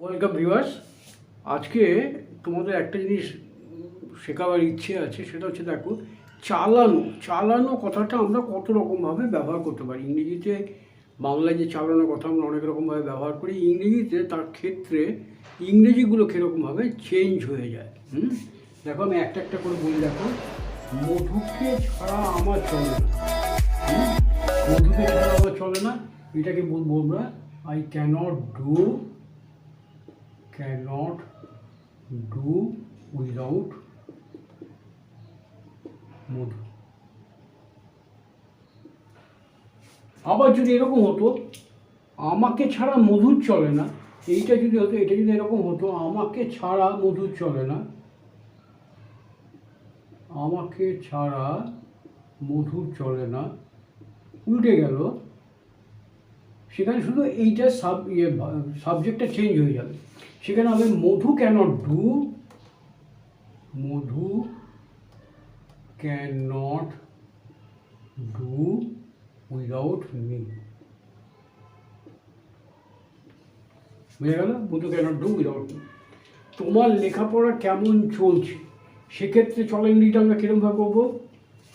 Welcome viewers. আজকে তোমাদের একটা জিনিস শেখাবার ইচ্ছে আছে, সেটা হচ্ছে দেখো চালানো। চালানো কথাটা আমরা কত রকমভাবে ব্যবহার করতে পারি। ইংরেজিতে, বাংলায় যে চালানো কথা আমরা অনেক রকমভাবে ব্যবহার করি, ইংরেজিতে তার ক্ষেত্রে ইংরেজিগুলো কীরকমভাবে চেঞ্জ হয়ে যায়। দেখো আমি একটা একটা করে বলি। দেখো, মধুকে ছাড়া আমার চলে না। মধুকে ছাড়া আমার চলে না, এটাকে বলবো আমরা আই cannot do without মধু। আবার যদি এরকম হতো, আমাকে ছাড়া মধুর চলে না, এইটা যদি হতো, এটা যদি এরকম হতো, আমাকে ছাড়া মধুর চলে না, আমাকে ছাড়া মধুর চলে না, উল্টে গেল, সেখানে শুধু এইটা সাবজেক্টটা চেঞ্জ হয়ে যাবে। সেখানে হবে Madhu cannot do, Madhu cannot do without me. বুঝে গেল? Madhu cannot do without me. তোমার লেখাপড়া কেমন চলছে, সেক্ষেত্রে চলো ইংরেজিটা আমরা কীরকমভাবে করবো?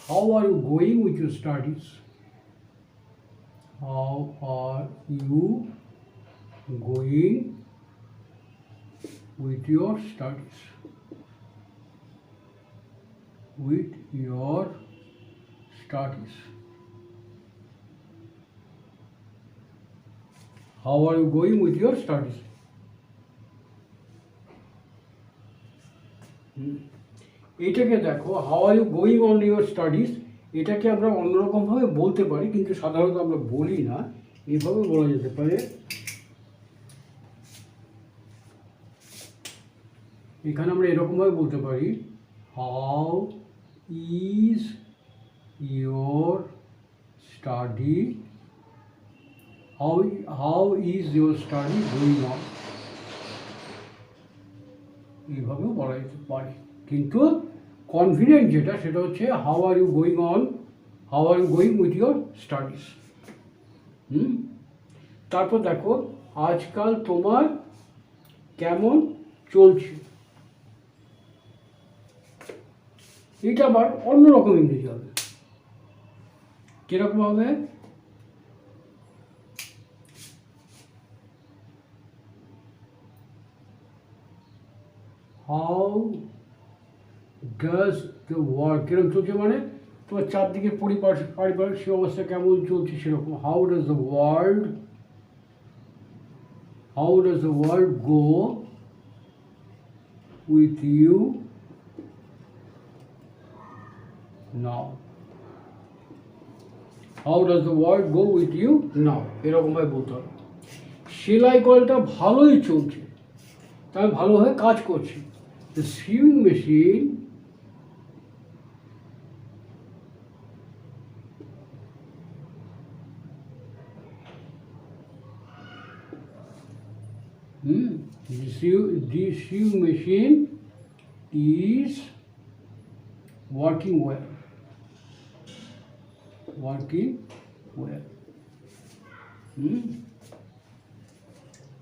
How are you going with your studies? How are you going with your studies? With your studies. How are you going with your studies? এটাকে দেখো, how are you going on your studies, এটাকে আমরা অন্যরকমভাবে বলতে পারি, কিন্তু সাধারণত আমরা বলি না। এইভাবে বলা যেতে পারে, এখানে আমরা এরকমভাবে বলতে পারি, how is your study, how is your study going on. এইভাবেও বলা যেতে পারে, কিন্তু কনফিডেন্ট যেটা, সেটা হচ্ছে how are you going on, how are you going with your studies. তারপর দেখো, আজকাল তোমার কেমন চলছে, এটা আবার অন্যরকম ইংরেজি হবে। কিরকম হবে? হাউ ডাজ দ্য ওয়ার্ল্ড, কিরকম চলছে মানে তোমার চারদিকে পারিপার্শ্বিক অবস্থা কেমন চলছে সেরকম। How does the world go with you now? How does the world go with you now, এরকমভাবে বলতে হবে। সেলাই কলটা ভালোই চলছে, তাই ভালোভাবে কাজ করছে। The sewing machine the sewing machine is working well.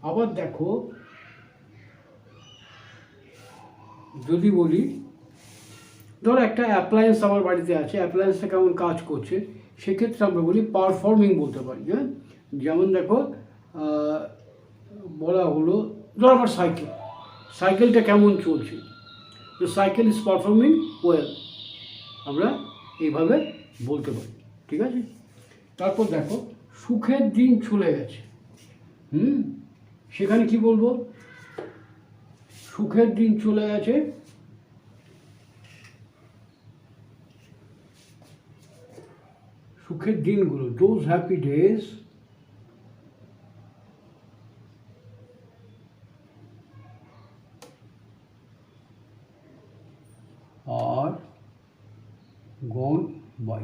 আবার দেখো, যদি বলি ধরো একটা অ্যাপ্লায়েন্স আমার বাড়িতে আছে, অ্যাপ্লায়েন্সটা কেমন কাজ করছে, সেক্ষেত্রে আমরা বলি পারফর্মিং বলতে পারি। হ্যাঁ, যেমন দেখো বলা হলো, ধরো আমার সাইকেলটা কেমন চলছে, তো সাইকেল ইজ পারফর্মিং ওয়েল, আমরা এইভাবে বলতে পারি। ঠিক আছে? তারপর দেখো, সুখের দিন চলে গেছে। সেখানে কি বলবো? সুখের দিন চলে গেছে, সুখের দিনগুলো, those happy days are gone by.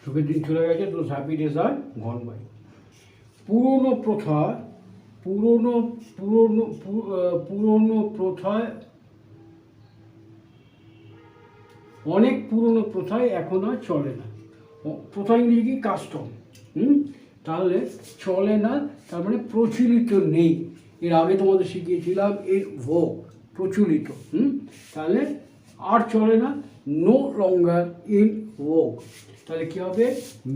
সুখের দিন চলে গেছে, those happy days are gone by. পুরনো প্রথায়, অনেক পুরনো প্রথায় এখন আর চলে না। প্রথা ইংরেজি কি? কাস্টম। তাহলে চলে না তার মানে প্রচলিত নেই। এর আগে তোমাদের শিখিয়েছিলাম এর ভোগ প্রচলিত, তাহলে আর চলে না, নো লঙ্গার ইন ভোগ। তাহলে কী হবে,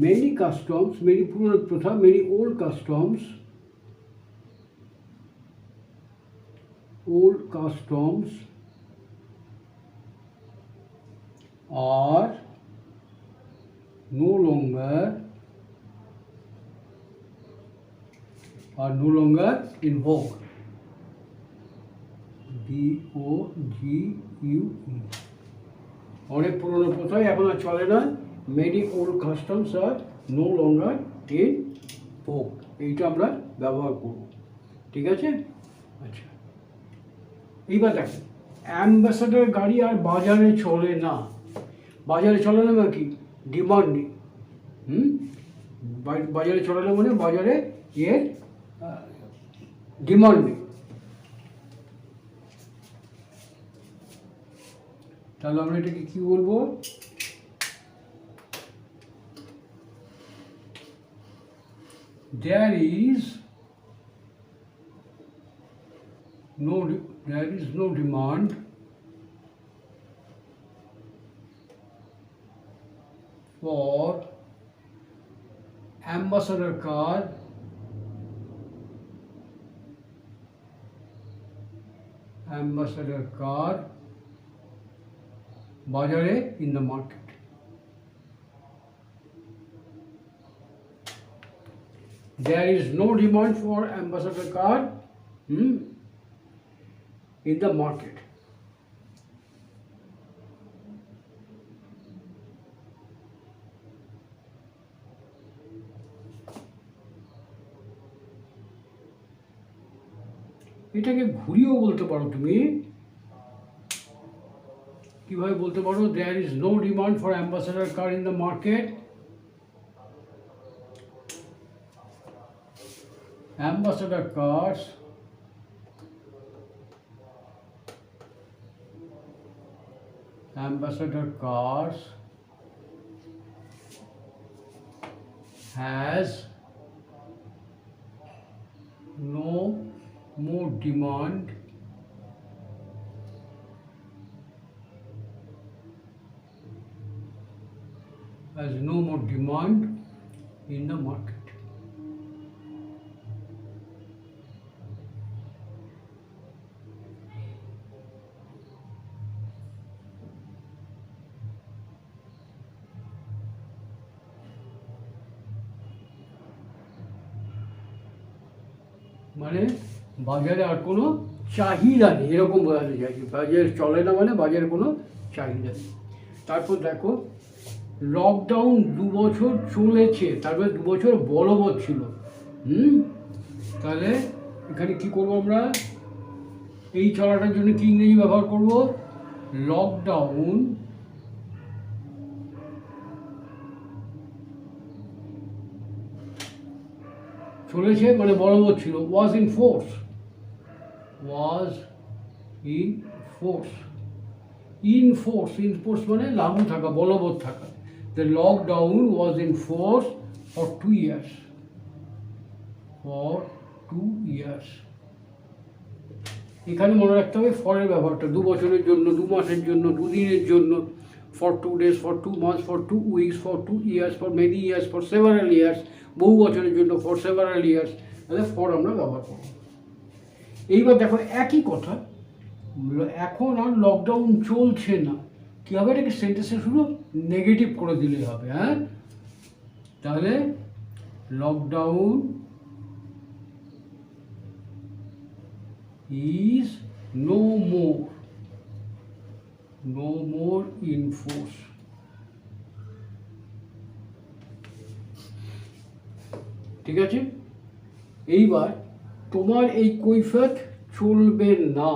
মেনি কাস্টমস, মেনি পুরনো প্রথা, many old customs, old customs are no longer in vogue. VOGUE, অনেক পুরনো প্রথাই এখন আর চলে না, many old customs are no longer in vogue, এইটা আমরা ব্যবহার করব। ঠিক আছে? আচ্ছা, এইবার দেখো, অ্যাম্বাসাডার গাড়ি আর বাজারে চলে না। বাজারে চলে না মানে কি, ডিমান্ড নেই। বাজারে চলে না মানে বাজারে এর ডিমান্ড নেই। তাহলে আমরা এটাকে কি বলবো, there is no demand for ambassador car বাজারে in the market. There is no demand for ambassador car in the market. এটাকে ঘুরিয়েও বলতে পারো তুমি, কিভাবে বলতে পারো, there is no demand for ambassador car in the market. Ambassador cars has no more demand in the market. মানে বাজারে আর কোনো চাহিদা নেই, এরকম বোঝাতে চাইছি। বাজারে চলে না মানে বাজারে কোনো চাহিদা নেই। তারপর দেখো, লকডাউন 2 বছর চলেছে, তারপরে 2 বছর বলবৎ ছিল। তাহলে এখানে কি করব আমরা, এই চলাটার জন্য কি ইংরেজি ব্যবহার করব, লকডাউন চলেছে মানে বলবৎ ছিল, ওয়াজ ইন ফোর্স মানে লাগু থাকা, বলবৎ থাকা। The lockdown was in force for 2 years. এখানে মনে রাখতে হবে ফরের ব্যবহারটা, 2 বছরের জন্য, 2 মাসের জন্য, 2 দিনের জন্য, for 2 days, for 2 months, for 2 weeks, for 2 years, for many years, for several years, বহু বছরের জন্য, for several years, তাহলে ফর আমরা ব্যবহার করব। এইবার দেখো একই কথা, এখন আর লকডাউন চলছে না, কী হবে, এটাকে সেন্টেন্সে শুধু নেগেটিভ করে দিলেই হবে। তাহলে lockdown is no more in force. ঠিক আছে? এইবার তোমার এই কৈফিয়ত চলবে না,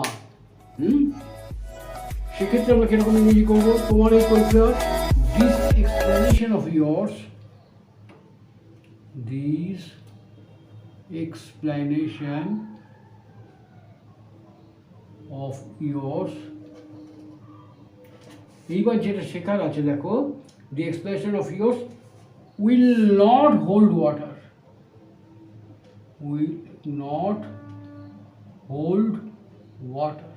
সেক্ষেত্রে আমরা কিরকম ইংরেজি করবো, তোমার এই কৈফিয়ত, this explanation of yours এইবার যেটা শেখার আছে দেখো, the explanation of yours will not hold water. Will not hold water,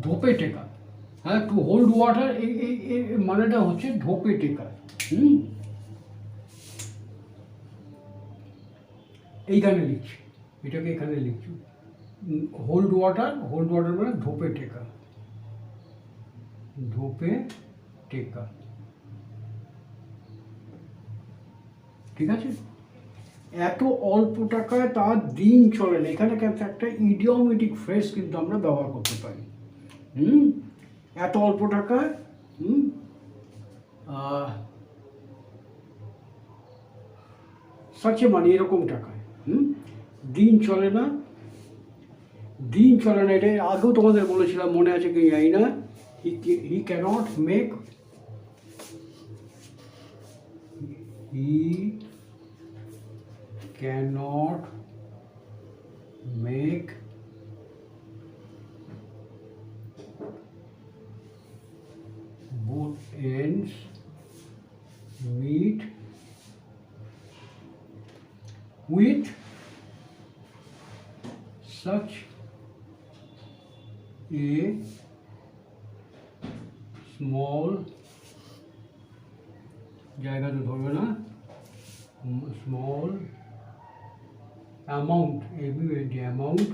ধোপে টেকা। হ্যাঁ, টু হোল্ড ওয়াটার এই মানেটা হচ্ছে ধোপে টেকা। এইখানে লিখছি, এটাকে এখানে লিখছি। হোল্ড ওয়াটার মানে ধোপে টেকা, ধোপে টেকা। ঠিক আছে? এত অল্প টাকায় তার দিন চলে না, এখানে একটা ইডিওমেটিক ফ্রেজ কিন্তু আমরা ব্যবহার করতে পারি। এত অল্প টাকায় সাচে মানে এরকম টাকায় দিন চলে না, দিন চলে না। এটা আগেও তোমাদের বলেছিলাম, মনে আছে কি জানি না। হি cannot make, he cannot make both ends meet with such a small, জায়গা তো ধরবে না, small amount, the amount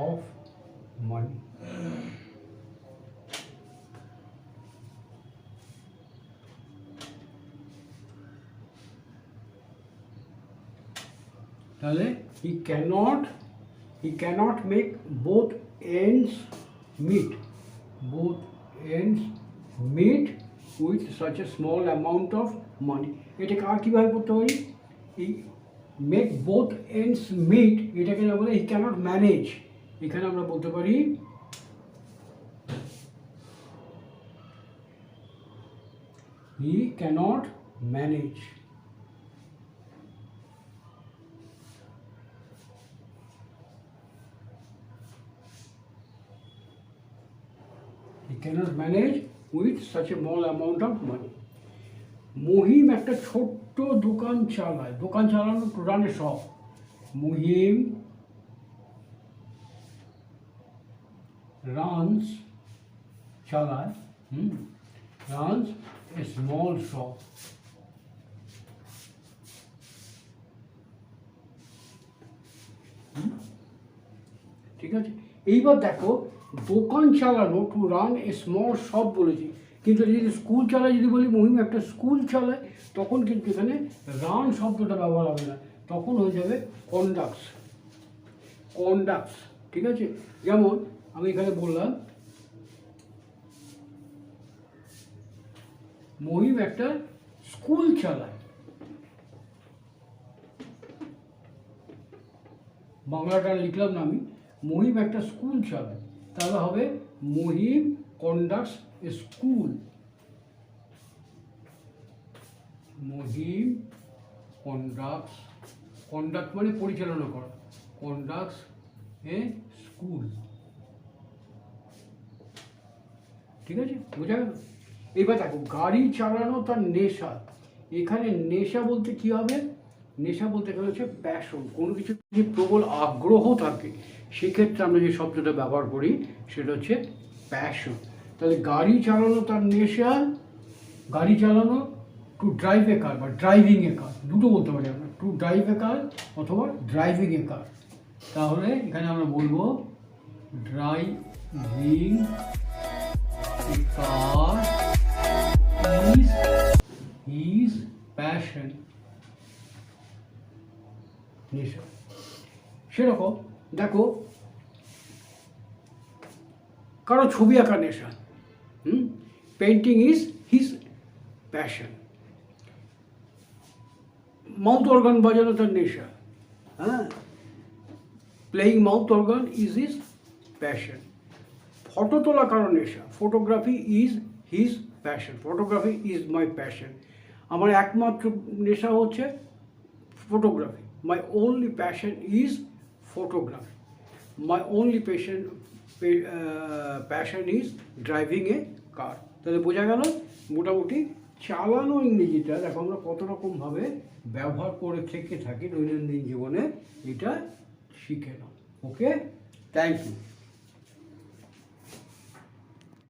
of money. তাহলে he cannot make both ends meet with such a small amount of money. এটাকে আর কিভাবে করতে পারি? Make both ends meet, এটাকে না বলে হি ক্যানট ম্যানেজ, এখানে আমরা বলতে পারি he cannot manage. He cannot manage with such a small amount of money. Mohim একটা ছোট্ট দোকান চালায়, দোকান চালানো to run a shop. Mohim runs, চালায়, রানস এ স্মল শপ। ঠিক আছে? এইবার দেখো, দোকান চালানো to run a small shop বলেছি, কিন্তু যদি স্কুল চালায়, যদি বলি মহিম একটা স্কুল চালায়, তখন কিন্তু এখানে রান শব্দটা ব্যবহার হবে না, তখন হয়ে যাবে কন্ডাক্টস। ঠিক আছে? যেমন আমি এখানে বললাম মহিম একটা স্কুল চালায়, বাংলাটা লিখলাম না আমি, মহিম একটা স্কুল চালায়, তাহলে হবে মহিম কন্ডাক্টস এ স্কুল। মহিম কন্ডাক্ট মানে পরিচালনা করা, কন্ডাক্টস এ স্কুল। ঠিক আছে? বোঝা গেল? এবার দেখো, গাড়ি চালানো তার নেশা। এখানে নেশা বলতে কি হবে? নেশা বলতে গেলে হচ্ছে প্যাশন। কোনো কিছু যদি প্রবল আগ্রহ থাকে, সেক্ষেত্রে আমরা যে শব্দটা ব্যবহার করি সেটা হচ্ছে প্যাশন। তাহলে গাড়ি চালানো তার নেশা, গাড়ি চালানো টু ড্রাইভ এ কার বা ড্রাইভিং এ কার, দুটো বলতে পারি আমরা, টু ড্রাইভ এ কার অথবা ড্রাইভিং এ কার। তাহলে এখানে আমরা বলবো driving a car is his passion, নেশা। সেরকম দেখো, কারো ছবি আঁকা নেশা, painting is his passion. Mouth organ বাজানো তার নেশা, playing mouth organ is his passion. Photo তোলা কারো নেশা, photography is his passion, photography is my passion. আমার একমাত্র নেশা হচ্ছে photography, my only passion is photography, my only passion is driving a car. তাহলে বোঝা গেল মোটামুটি চালানো ইংরেজিটা। দেখো আমরা কত রকমভাবে ব্যবহার করে থেকে থাকি দৈনন্দিন জীবনে, এটা শিখে নাও। ওকে, থ্যাংক ইউ।